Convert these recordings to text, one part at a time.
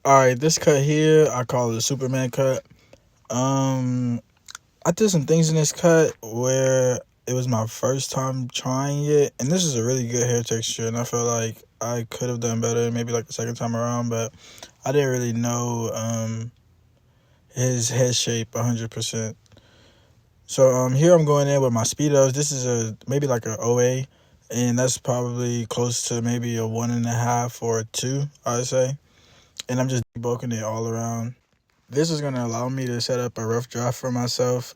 Alright, this cut here, I call it a Superman cut. Um, I did some things in this cut where it was my first time trying it, and this is a really good hair texture, and I felt like I could have done better, maybe like the second time around, but I didn't really know his head shape 100%. So here I'm going in with my speedos. This is maybe like a OA, and that's probably close to maybe a 1.5 or a 2, I'd say. And I'm just debulking it all around. This is going to allow me to set up a rough draft for myself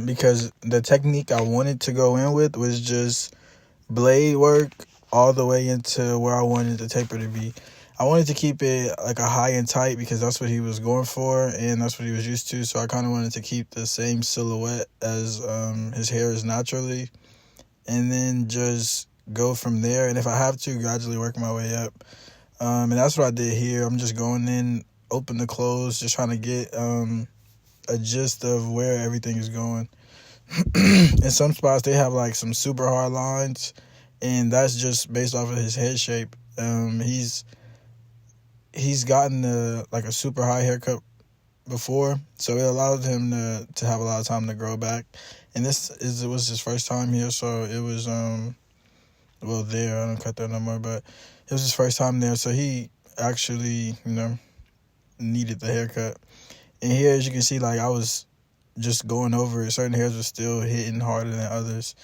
because the technique I wanted to go in with was just blade work all the way into where I wanted the taper to be. I wanted to keep it like a high and tight because that's what he was going for and that's what he was used to. So I kind of wanted to keep the same silhouette as his hair is naturally, and then just go from there. And if I have to, gradually work my way up. And that's what I did here. I'm just going in, open to close, just trying to get a gist of where everything is going. In some spots, they have like some super hard lines, and that's just based off of his head shape. He's gotten like a super high haircut before, so it allowed him to have a lot of time to grow back. And it was his first time here, so it was well there. I don't cut that no more, but it was his first time there, so he actually needed the haircut. And here, as you can see, like I was just going over it. Certain hairs were still hitting harder than others,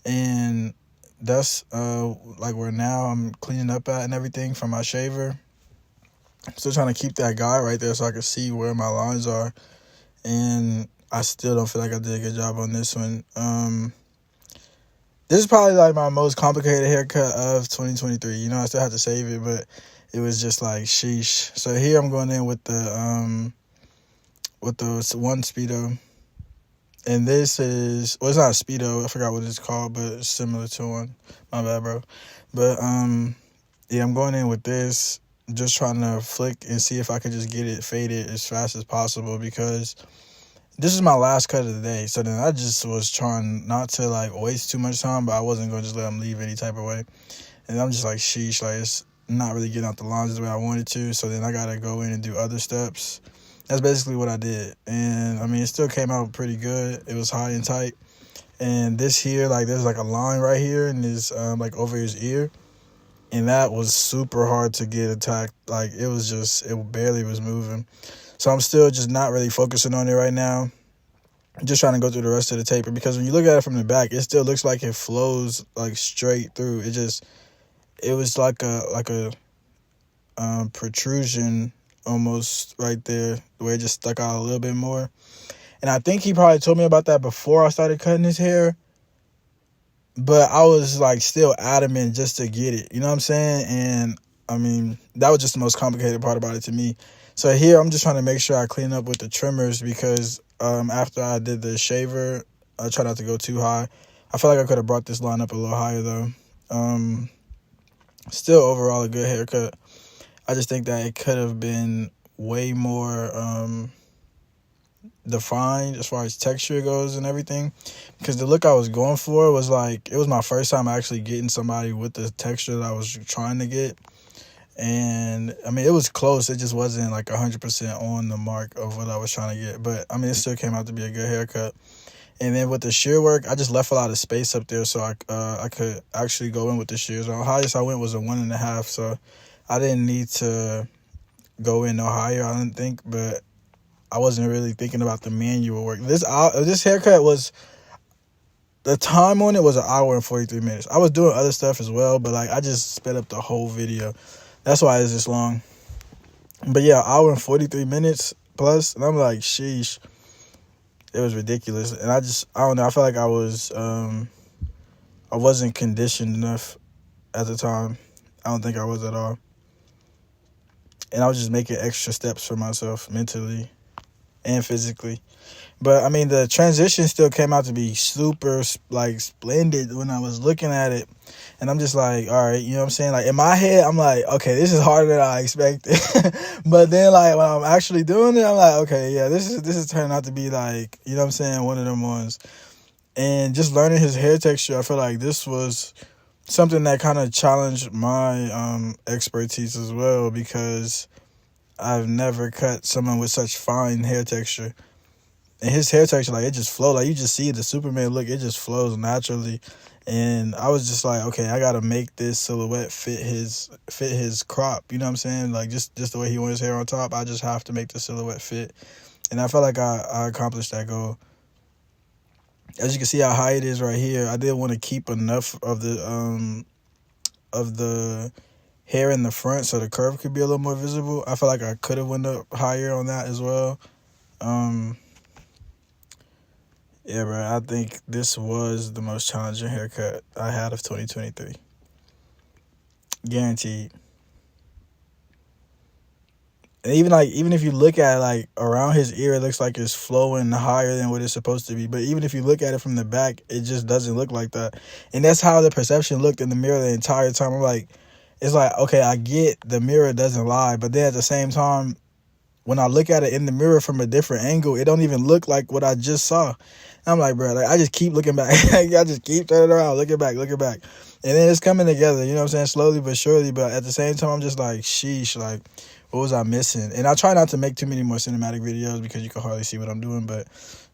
and that's like where now I'm cleaning up at and everything from my shaver. Still trying to keep that guide right there so I can see where my lines are, and I still don't feel like I did a good job on this one. This is probably like my most complicated haircut of 2023. I still have to save it, but it was just like sheesh. So here I'm going in with the one speedo, and this is it's not a speedo. I forgot what it's called, but it's similar to one. My bad, bro. But yeah, I'm going in with this. Just trying to flick and see if I could just get it faded as fast as possible because this is my last cut of the day. So then I just was trying not to like waste too much time, but I wasn't going to just let them leave any type of way. And I'm just like, sheesh, like it's not really getting out the lines the way I wanted to. So then I got to go in and do other steps. That's basically what I did. And I mean, it still came out pretty good. It was high and tight. And this here, like there's like a line right here and is like over his ear. And that was super hard to get attacked. Like, it barely was moving. So I'm still just not really focusing on it right now. Just trying to go through the rest of the taper. Because when you look at it from the back, it still looks like it flows, like, straight through. It was like a protrusion almost right there, where it just stuck out a little bit more. And I think he probably told me about that before I started cutting his hair. But I was like still adamant just to get it, you know what I'm saying? And I mean, that was just the most complicated part about it to me. So here I'm just trying to make sure I clean up with the trimmers because after I did the shaver, I tried not to go too high. I feel like I could have brought this line up a little higher though. Still overall a good haircut. I just think that it could have been way more defined as far as texture goes and everything, because the look I was going for was like, it was my first time actually getting somebody with the texture that I was trying to get. And I mean, it was close, it just wasn't like 100% on the mark of what I was trying to get, but I mean, it still came out to be a good haircut. And then with the shear work, I just left a lot of space up there so I could actually go in with the shears. The highest I went was a 1.5, so I didn't need to go in no higher, I didn't think, but I wasn't really thinking about the manual work. This haircut was, the time on it was 1 hour and 43 minutes. I was doing other stuff as well, but like I just sped up the whole video. That's why it's this long. But yeah, 1 hour and 43 minutes plus, and I'm like, sheesh. It was ridiculous. And I don't know, I felt like I wasn't conditioned enough at the time. I don't think I was at all. And I was just making extra steps for myself mentally and physically. But I mean, the transition still came out to be super like splendid when I was looking at it. And I'm just like, all right, you know what I'm saying? Like in my head, I'm like, okay, this is harder than I expected. But then like when I'm actually doing it, I'm like, okay, yeah, this is turning out to be like, you know what I'm saying, one of them ones. And just learning his hair texture, I feel like this was something that kind of challenged my expertise as well, because I've never cut someone with such fine hair texture. And his hair texture, like, it just flows. Like, you just see the Superman look. It just flows naturally. And I was just like, okay, I got to make this silhouette fit his crop. You know what I'm saying? Like, just the way he wants his hair on top, I just have to make the silhouette fit. And I felt like I accomplished that goal. As you can see how high it is right here, I did want to keep enough of the hair in the front so the curve could be a little more visible. I feel like I could have went up higher on that as well. Yeah, bro, I think this was the most challenging haircut I had of 2023. Guaranteed. And even if you look at it, like, around his ear, it looks like it's flowing higher than what it's supposed to be. But even if you look at it from the back, it just doesn't look like that. And that's how the perception looked in the mirror the entire time. I'm like, it's like, okay, I get the mirror doesn't lie. But then at the same time, when I look at it in the mirror from a different angle, it don't even look like what I just saw. I'm like, bro, like, I just keep looking back. I just keep turning around, looking back. And then it's coming together, you know what I'm saying? Slowly but surely. But at the same time, I'm just like, sheesh, like, what was I missing? And I try not to make too many more cinematic videos because you can hardly see what I'm doing, but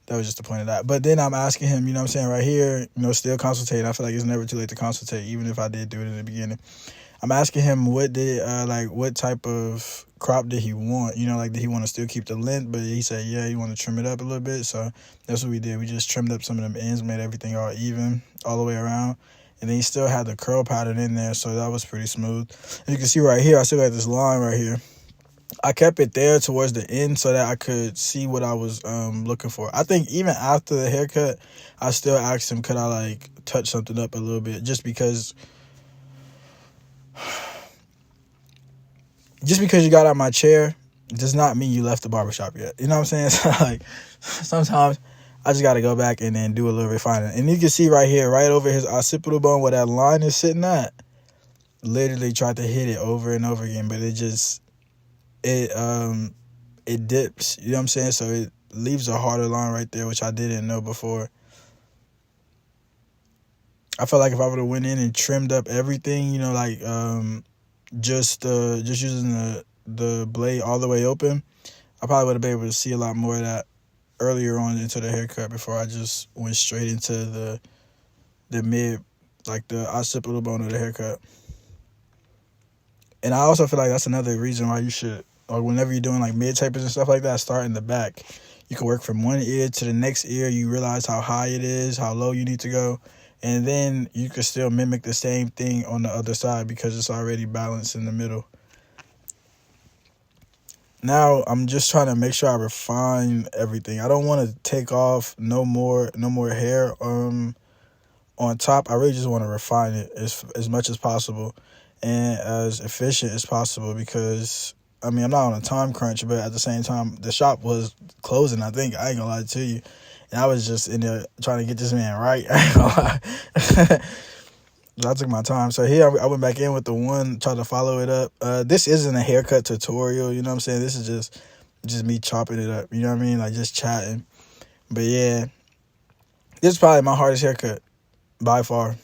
that was just the point of that. But then I'm asking him, you know what I'm saying, right here, still consultate. I feel like it's never too late to consultate, even if I did do it in the beginning. I'm asking him what type of crop did he want? Did he want to still keep the length? But he said, yeah, he want to trim it up a little bit. So that's what we did. We just trimmed up some of them ends, made everything all even, all the way around. And then he still had the curl pattern in there, so that was pretty smooth. And you can see right here, I still got this line right here. I kept it there towards the end so that I could see what I was looking for. I think even after the haircut, I still asked him, could I, like, touch something up a little bit? Just because you got out of my chair does not mean you left the barbershop yet. You know what I'm saying? So, like, sometimes I just got to go back and then do a little refining. And you can see right here, right over his occipital bone where that line is sitting at, literally tried to hit it over and over again, but it dips. You know what I'm saying? So it leaves a harder line right there, which I didn't know before. I felt like if I would have went in and trimmed up everything, just using the blade all the way open, I probably would have been able to see a lot more of that earlier on into the haircut before I just went straight into the mid, like the occipital bone of the haircut. And I also feel like that's another reason why you should, or whenever you're doing like mid tapers and stuff like that, start in the back. You can work from one ear to the next ear. You realize how high it is, how low you need to go. And then you can still mimic the same thing on the other side because it's already balanced in the middle. Now I'm just trying to make sure I refine everything. I don't want to take off no more hair on top. I really just want to refine it as much as possible and as efficient as possible because, I mean, I'm not on a time crunch, but at the same time, the shop was closing, I think. I ain't gonna lie to you. And I was just in there trying to get this man right. I ain't gonna lie. So I took my time. So here I went back in with the one, tried to follow it up. This isn't a haircut tutorial, you know what I'm saying? This is just me chopping it up, you know what I mean? Like, just chatting. But yeah, this is probably my hardest haircut by far.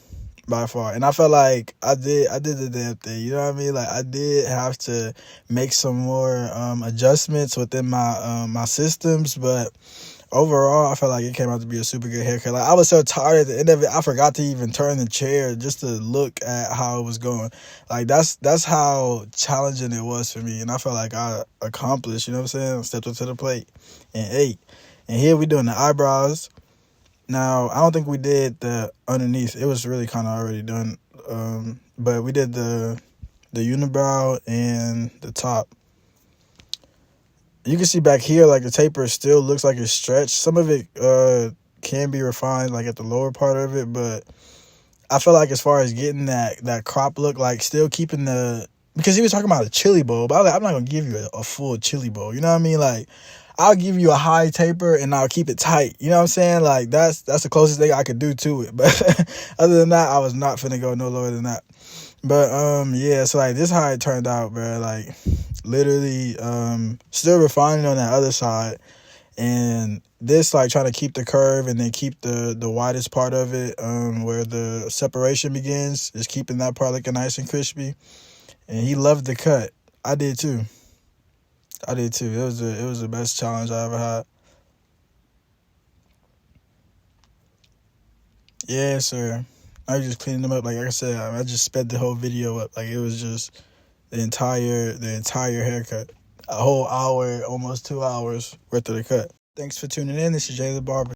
And I felt like I did the damn thing, you know what I mean? Like, I did have to make some more adjustments within my systems, but overall, I felt like it came out to be a super good haircut. Like, I was so tired at the end of it, I forgot to even turn the chair just to look at how it was going. Like, that's how challenging it was for me. And I felt like I accomplished, you know what I'm saying? I stepped up to the plate and ate. And here we doing the eyebrows. Now, I don't think we did the underneath. It was really kind of already done. But we did the unibrow and the top. You can see back here, like, the taper still looks like it's stretched. Some of it can be refined, like, at the lower part of it. But I feel like as far as getting that crop look, like, still keeping the... Because he was talking about a chili bowl. But I was like, I'm not going to give you a full chili bowl. You know what I mean? Like, I'll give you a high taper and I'll keep it tight. You know what I'm saying? Like, that's the closest thing I could do to it. But other than that, I was not finna go no lower than that. But, yeah, so, like, this is how it turned out, bro. Like, literally, still refining on that other side. And this, like, trying to keep the curve and then keep the widest part of it, where the separation begins, is keeping that part looking nice and crispy. And he loved the cut. I did, too. I did too. It was the best challenge I ever had. Yeah, sir. I was just cleaning them up. Like I said, I just sped the whole video up. Like it was just the entire haircut. A whole hour, almost 2 hours worth of the cut. Thanks for tuning in. This is Jay the Barber.